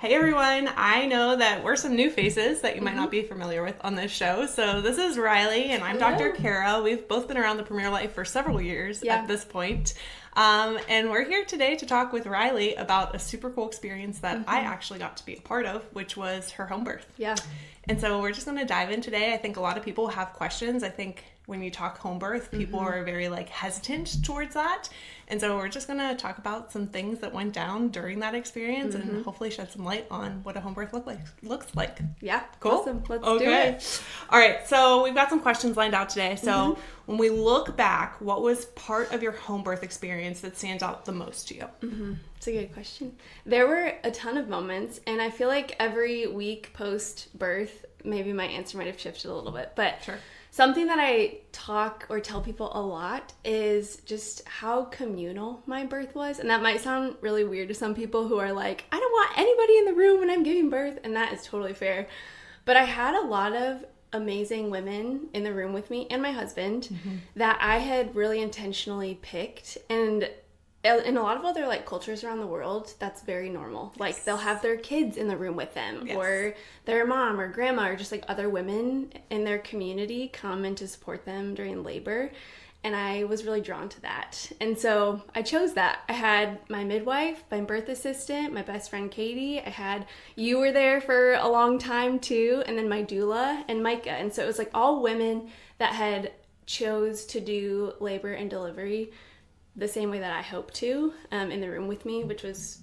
Hey everyone, I know that we're some new faces that you might not be familiar with on this show. So this is Rylei and I'm Hello. Dr. Kara. We've both been around the Premier Life for several years Yeah. at this point. And we're here today to talk with Rylei about a super cool experience that I actually got to be a part of, which was her home birth. Yeah. And so we're just going to dive in today. I think a lot of people have questions. I think when you talk home birth, people are very hesitant towards that. And so we're just going to talk about some things that went down during that experience and hopefully shed some light on what a home birth looks like. Yeah. Cool. Awesome. Let's do it. All right. So we've got some questions lined out today. So when we look back, what was part of your home birth experience that stands out the most to you? It's a good question. There were a ton of moments, and I feel like every week post-birth, maybe my answer might have shifted a little bit, but Sure. something that I talk or tell people a lot is just how communal my birth was. And that might sound really weird to some people who are like, I don't want anybody in the room when I'm giving birth, and that is totally fair. But I had a lot of amazing women in the room with me and my husband that I had really intentionally picked, and in a lot of other cultures around the world, that's very normal. Like they'll have their kids in the room with them, or their mom or grandma, or just other women in their community come in to support them during labor. And I was really drawn to that. And so I chose that. I had my midwife, my birth assistant, my best friend Katie. You were there for a long time too, and then my doula and Micah. And so it was all women that had chose to do labor and delivery the same way that I hope to, in the room with me, which was,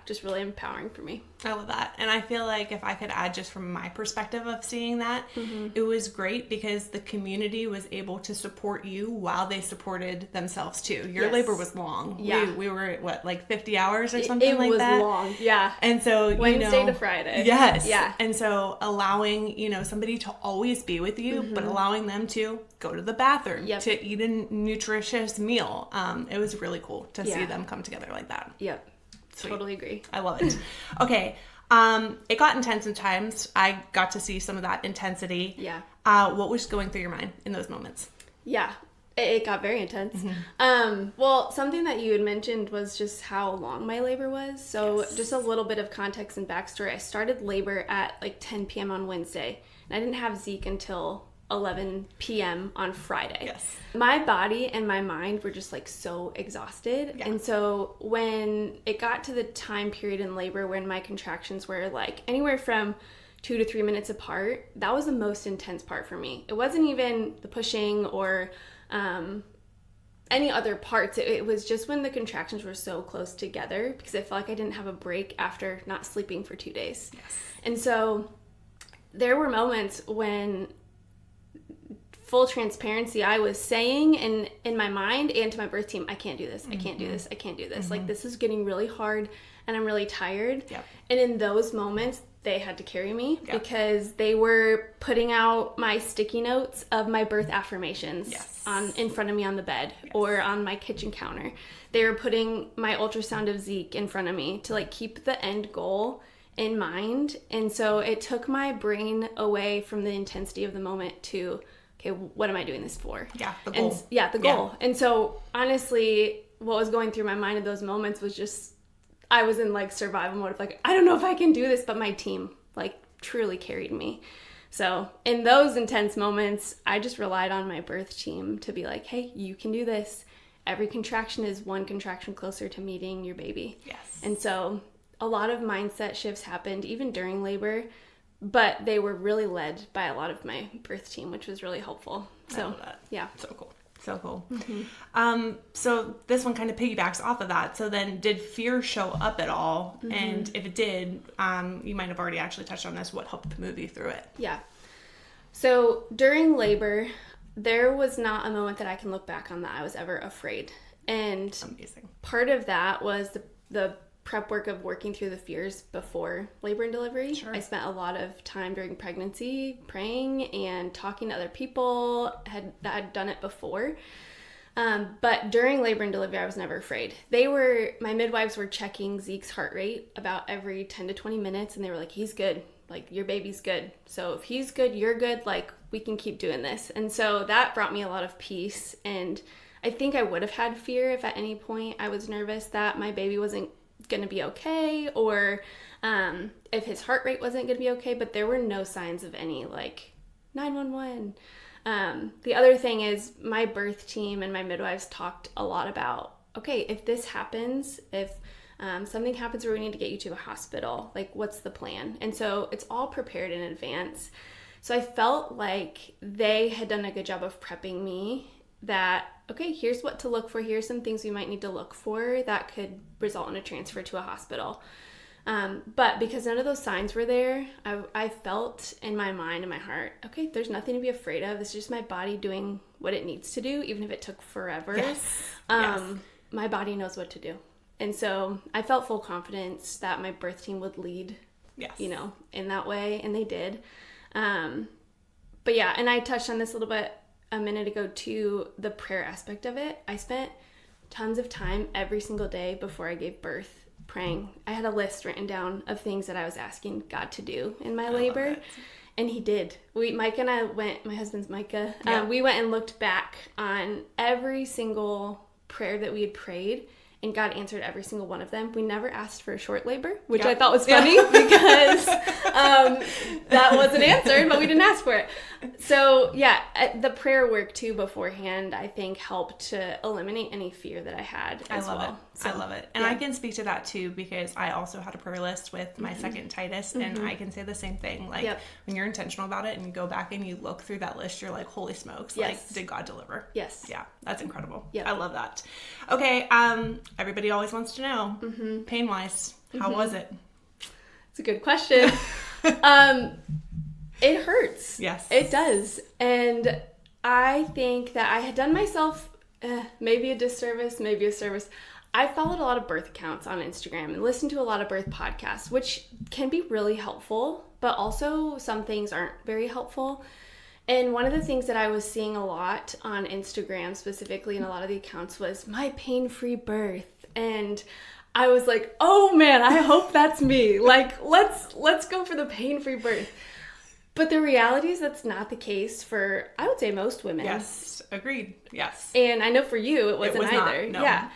just really empowering for me. I love that. And I feel like if I could add just from my perspective of seeing that, it was great because the community was able to support you while they supported themselves too. Your labor was long. Yeah. We were at 50 hours or something like that? It was long, yeah. And so, Wednesday to Friday. Yes. Yeah. And so allowing, somebody to always be with you, but allowing them to go to the bathroom, to eat a nutritious meal. It was really cool to see them come together like that. Yep. Sweet. Totally agree. I love it. Okay. It got intense at times. I got to see some of that intensity. Yeah. What was going through your mind in those moments? Yeah. It got very intense. Well, something that you had mentioned was just how long my labor was. So just a little bit of context and backstory. I started labor at 10 p.m. on Wednesday, and I didn't have Zeke until 11 p.m. on Friday. Yes. My body and my mind were just so exhausted. Yeah. And so when it got to the time period in labor when my contractions were anywhere from 2 to 3 minutes apart, that was the most intense part for me. It wasn't even the pushing or any other parts. It was just when the contractions were so close together because I felt like I didn't have a break after not sleeping for 2 days. Yes. And so there were moments when, full transparency, I was saying in my mind and to my birth team, I can't do this. I can't do this. I can't do this. This is getting really hard and I'm really tired. Yep. And in those moments, they had to carry me because they were putting out my sticky notes of my birth affirmations in front of me on the bed or on my kitchen counter. They were putting my ultrasound of Zeke in front of me to keep the end goal in mind. And so it took my brain away from the intensity of the moment to, okay, what am I doing this for? Yeah, the goal. The goal. And so honestly, what was going through my mind at those moments was just, I was in survival mode of I don't know if I can do this, but my team truly carried me. So in those intense moments, I just relied on my birth team to be hey, you can do this. Every contraction is one contraction closer to meeting your baby. Yes. And so a lot of mindset shifts happened even during labor, but they were really led by a lot of my birth team, which was really helpful. So, I love that. Yeah. So cool. So cool. So this one kind of piggybacks off of that. So then did fear show up at all? And if it did, you might have already actually touched on this. What helped move you through it? Yeah. So during labor, there was not a moment that I can look back on that I was ever afraid. And Amazing. part of that was the prep work of working through the fears before labor and delivery. Sure. I spent a lot of time during pregnancy praying and talking to other people that had done it before. But during labor and delivery, I was never afraid. My midwives were checking Zeke's heart rate about every 10 to 20 minutes, and they were he's good. Your baby's good. So if he's good, you're good. We can keep doing this. And so that brought me a lot of peace. And I think I would have had fear if at any point I was nervous that my baby wasn't going to be okay, or if his heart rate wasn't going to be okay, but there were no signs of any like 911. The other thing is my birth team and my midwives talked a lot about, okay, if this happens, if something happens where we need to get you to a hospital, like what's the plan? And so it's all prepared in advance. So I felt like they had done a good job of prepping me that, okay, here's what to look for. Here's some things we might need to look for that could result in a transfer to a hospital. But because none of those signs were there, I felt in my mind and my heart, okay, there's nothing to be afraid of. It's just my body doing what it needs to do, even if it took forever. Yes. My body knows what to do. And so I felt full confidence that my birth team would lead, you know, in that way. And they did. But yeah, and I touched on this a little bit a minute ago too, the prayer aspect of it. I spent tons of time every single day before I gave birth praying. I had a list written down of things that I was asking God to do in my labor, and he did. Micah and I went, my husband's Micah, we went and looked back on every single prayer that we had prayed, and God answered every single one of them. We never asked for a short labor, which I thought was funny because that wasn't answered, but we didn't ask for it. So yeah, the prayer work too beforehand, I think, helped to eliminate any fear that I had as well. I love it. And I can speak to that too, because I also had a prayer list with my second Titus, and I can say the same thing. Like when you're intentional about it and you go back and you look through that list, you're like, holy smokes, like, did God deliver? Yes. Yeah, that's incredible. I love that. Okay, everybody always wants to know, pain-wise, how was it? It's a good question. It hurts. Yes. It does. And I think that I had done myself maybe a disservice, maybe a service. I followed a lot of birth accounts on Instagram and listened to a lot of birth podcasts, which can be really helpful, but also some things aren't very helpful. And one of the things that I was seeing a lot on Instagram, specifically in a lot of the accounts, was my pain-free birth. And I was like, oh man, I hope that's me. Like, let's go for the pain-free birth. But the reality is that's not the case for, I would say, most women. Yes, agreed. Yes. And I know for you, it wasn't either. Not, no. Yeah.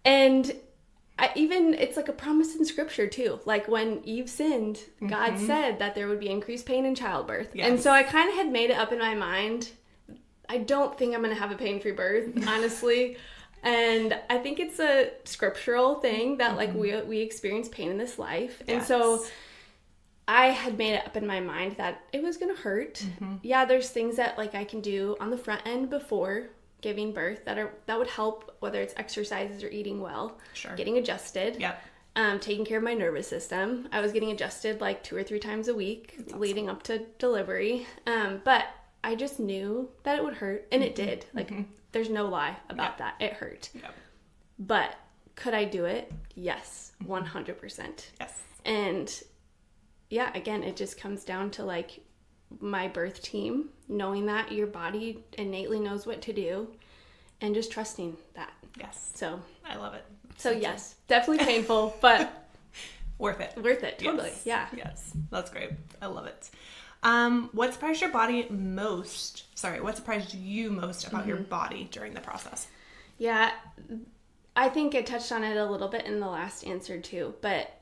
And it's like a promise in scripture too. Like when Eve sinned, God said that there would be increased pain in childbirth. Yes. And so I kind of had made it up in my mind. I don't think I'm going to have a pain-free birth, honestly. And I think it's a scriptural thing that like we experience pain in this life. Yes. And so I had made it up in my mind that it was going to hurt. Yeah, there's things that like I can do on the front end before giving birth that would help, whether it's exercises or eating well, getting adjusted, taking care of my nervous system. I was getting adjusted like 2 or 3 times a week leading up to delivery. But I just knew that it would hurt, and it did. Like there's no lie about that. It hurt. But could I do it? Yes, 100%. Yes. And yeah, again, it just comes down to like my birth team, knowing that your body innately knows what to do and just trusting that. Yes. So I love it. So yes, definitely painful, but worth it. Worth it. Totally. Yes. Yeah. Yes. That's great. I love it. What surprised what surprised you most about your body during the process? Yeah, I think I touched on it a little bit in the last answer too, but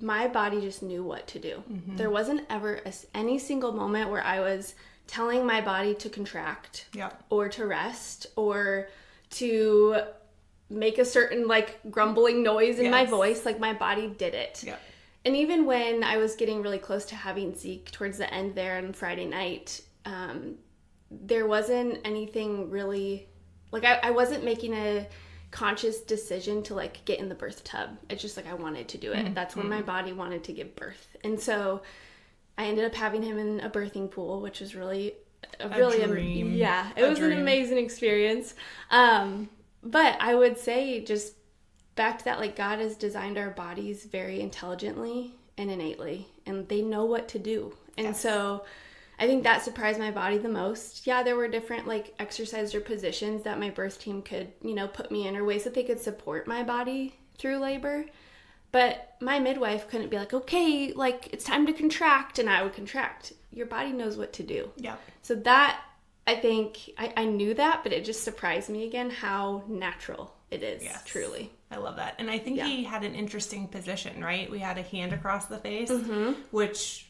my body just knew what to do. There wasn't ever any single moment where I was telling my body to contract or to rest or to make a certain like grumbling noise in my voice. Like my body did it. And even when I was getting really close to having Zeke towards the end there on Friday night, there wasn't anything really, like I wasn't making a conscious decision to like get in the birth tub. It's just like I wanted to do it. That's when my body wanted to give birth. And so I ended up having him in a birthing pool, which was really a dream. It was an amazing experience. But I would say just back to that, like God has designed our bodies very intelligently and innately, and they know what to do. And so I think that surprised my body the most. Yeah, there were different like exercises or positions that my birth team could, put me in, or ways that they could support my body through labor. But my midwife couldn't be like, okay, like it's time to contract, and I would contract. Your body knows what to do. Yeah. So that, I think, I knew that, but it just surprised me again how natural it is, truly. I love that. And I think he had an interesting position, right? We had a hand across the face, which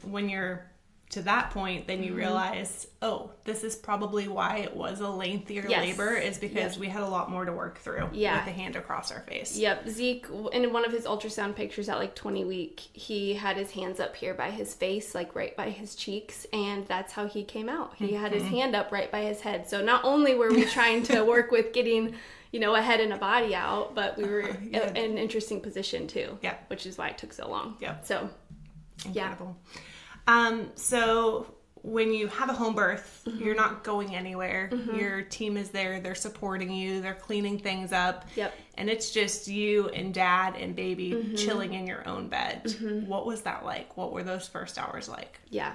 when you're to that point, then you realize, oh, this is probably why it was a lengthier labor, is because we had a lot more to work through with the hand across our face. Yep. Zeke, in one of his ultrasound pictures at like 20 week, he had his hands up here by his face, like right by his cheeks, and that's how he came out. He had his hand up right by his head. So not only were we trying to work with getting, a head and a body out, but we were in an interesting position too. Yeah. Which is why it took so long. Yeah. So, incredible. So when you have a home birth, you're not going anywhere. Your team is there. They're supporting you. They're cleaning things up. Yep. And it's just you and dad and baby chilling in your own bed. What was that like? What were those first hours like? Yeah,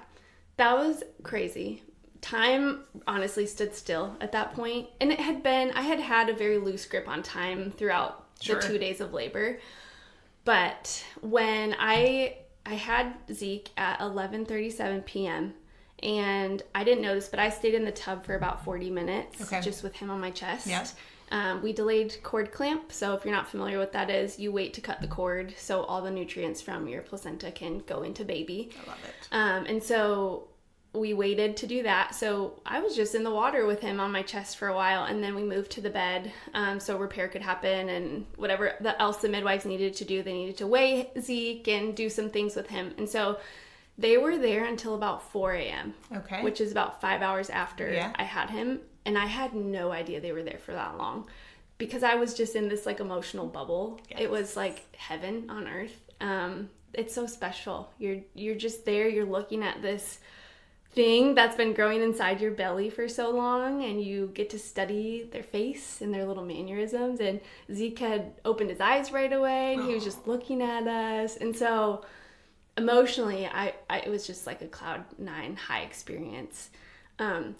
that was crazy. Time honestly stood still at that point. And I had had a very loose grip on time throughout the 2 days of labor. But when I had Zeke at 11:37 p.m. and I didn't notice, but I stayed in the tub for about 40 minutes just with him on my chest. Yep. We delayed cord clamp. So if you're not familiar with what that is, you wait to cut the cord so all the nutrients from your placenta can go into baby. I love it. And so we waited to do that. So I was just in the water with him on my chest for a while, and then we moved to the bed so repair could happen, and whatever else the midwives needed to do. They needed to weigh Zeke and do some things with him. And so they were there until about 4 a.m., which is about 5 hours after I had him. And I had no idea they were there for that long because I was just in this like emotional bubble. Yes. It was like heaven on earth. It's so special. You're just there. You're looking at this thing that's been growing inside your belly for so long, and you get to study their face and their little mannerisms. And Zeke had opened his eyes right away, and he was just looking at us. And so emotionally, it was just like a cloud 9 high experience.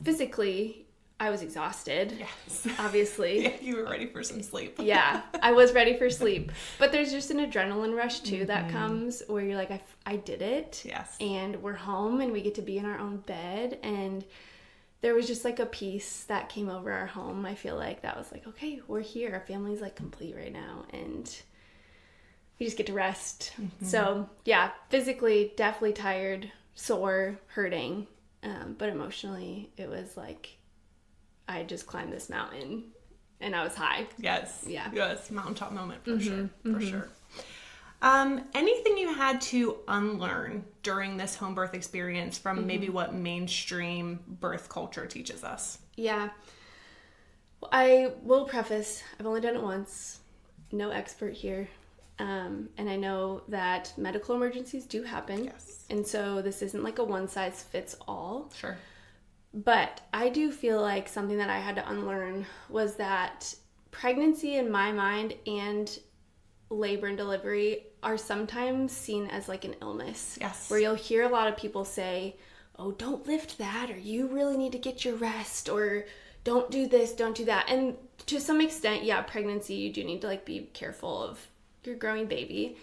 Physically, I was exhausted. Yes. Obviously. Yeah, you were ready for some sleep. Yeah, I was ready for sleep. But there's just an adrenaline rush too that comes where you're like, I did it. Yes. And we're home and we get to be in our own bed. And there was just like a peace that came over our home. I feel like that was like, okay, we're here. Our family's like complete right now. And we just get to rest. So yeah, physically definitely tired, sore, hurting. But emotionally it was like, I just climbed this mountain and I was high. Yes. Yeah. Yes. Mountaintop moment for sure. For sure. Anything you had to unlearn during this home birth experience from maybe what mainstream birth culture teaches us? Yeah. I will preface, I've only done it once. No expert here. And I know that medical emergencies do happen. Yes. And so this isn't like a one size fits all. Sure. But I do feel like something that I had to unlearn was that pregnancy in my mind and labor and delivery are sometimes seen as like an illness. Yes. Where you'll hear a lot of people say, oh, don't lift that, or you really need to get your rest, or don't do this, don't do that. And to some extent, yeah, pregnancy, you do need to like be careful of your growing baby.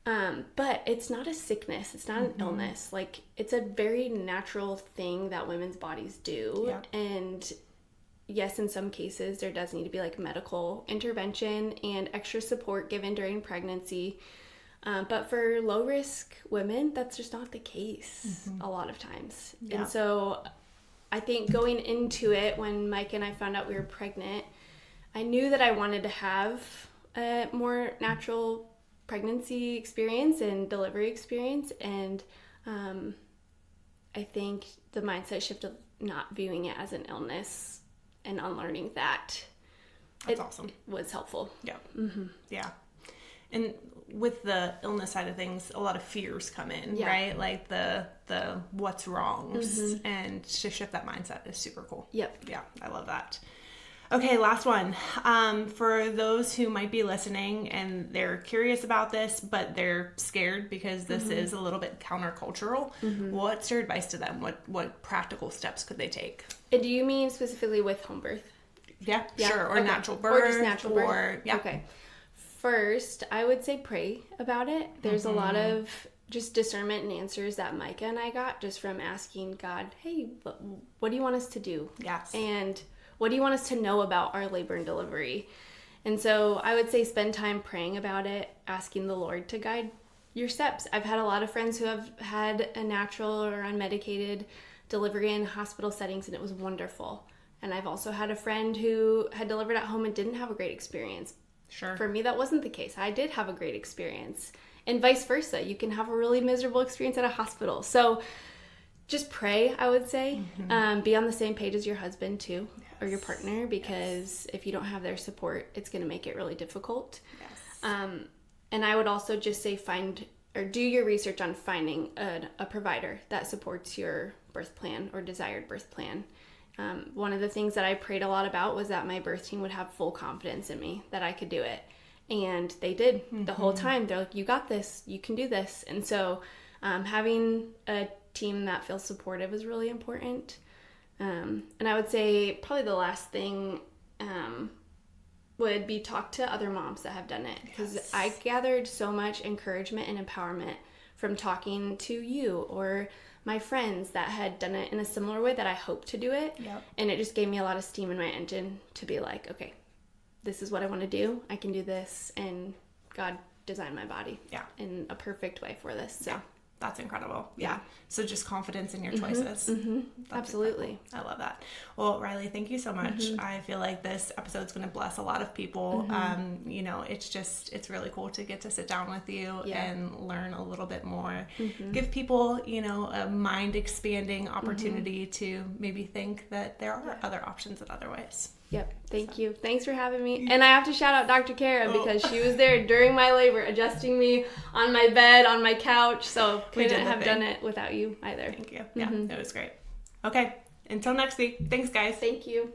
But it's not a sickness. It's not an illness. Like, it's a very natural thing that women's bodies do. Yeah. And yes, in some cases, there does need to be like medical intervention and extra support given during pregnancy. But for low risk women, that's just not the case a lot of times. Yeah. And so I think going into it, when Mike and I found out we were pregnant, I knew that I wanted to have a more natural pregnancy experience and delivery experience. And I think the mindset shift of not viewing it as an illness and unlearning that. That's awesome. Was helpful. Yeah. Yeah. And with the illness side of things, a lot of fears come in, right? Like the what's wrongs, and to shift that mindset is super cool. Yep. Yeah, I love that. Okay, last one. For those who might be listening and they're curious about this, but they're scared because this is a little bit countercultural, what's your advice to them? What practical steps could they take? And do you mean specifically with home birth? Yeah. Sure. Or natural birth. Or just natural birth. Okay. First, I would say pray about it. There's a lot of just discernment and answers that Micah and I got just from asking God, hey, what do you want us to do? Yes. And what do you want us to know about our labor and delivery? And so I would say spend time praying about it, asking the Lord to guide your steps. I've had a lot of friends who have had a natural or unmedicated delivery in hospital settings, and it was wonderful. And I've also had a friend who had delivered at home and didn't have a great experience. Sure. For me, that wasn't the case. I did have a great experience. And vice versa. You can have a really miserable experience at a hospital. So just pray, I would say. Be on the same page as your husband, too, or your partner, because if you don't have their support, it's going to make it really difficult. Yes. And I would also just say do your research on finding a provider that supports your birth plan or desired birth plan. One of the things that I prayed a lot about was that my birth team would have full confidence in me, that I could do it. And they did the whole time. They're like, you got this, you can do this. And so having a team that feels supportive is really important. And I would say probably the last thing would be talk to other moms that have done it. Because I gathered so much encouragement and empowerment from talking to you or my friends that had done it in a similar way that I hoped to do it. Yep. And it just gave me a lot of steam in my engine to be like, okay, this is what I want to do. I can do this. And God designed my body in a perfect way for this. So. Yeah. That's incredible. Yeah. So just confidence in your choices. Absolutely. Incredible. I love that. Well, Rylei, thank you so much. I feel like this episode's going to bless a lot of people. It's really cool to get to sit down with you and learn a little bit more. Give people, a mind expanding opportunity to maybe think that there are other options in other ways. Yep. Thank you. Thanks for having me. And I have to shout out Dr. Kara because she was there during my labor, adjusting me on my bed, on my couch. So couldn't have done it without you either. Thank you. Yeah, it was great. Okay. Until next week. Thanks, guys. Thank you.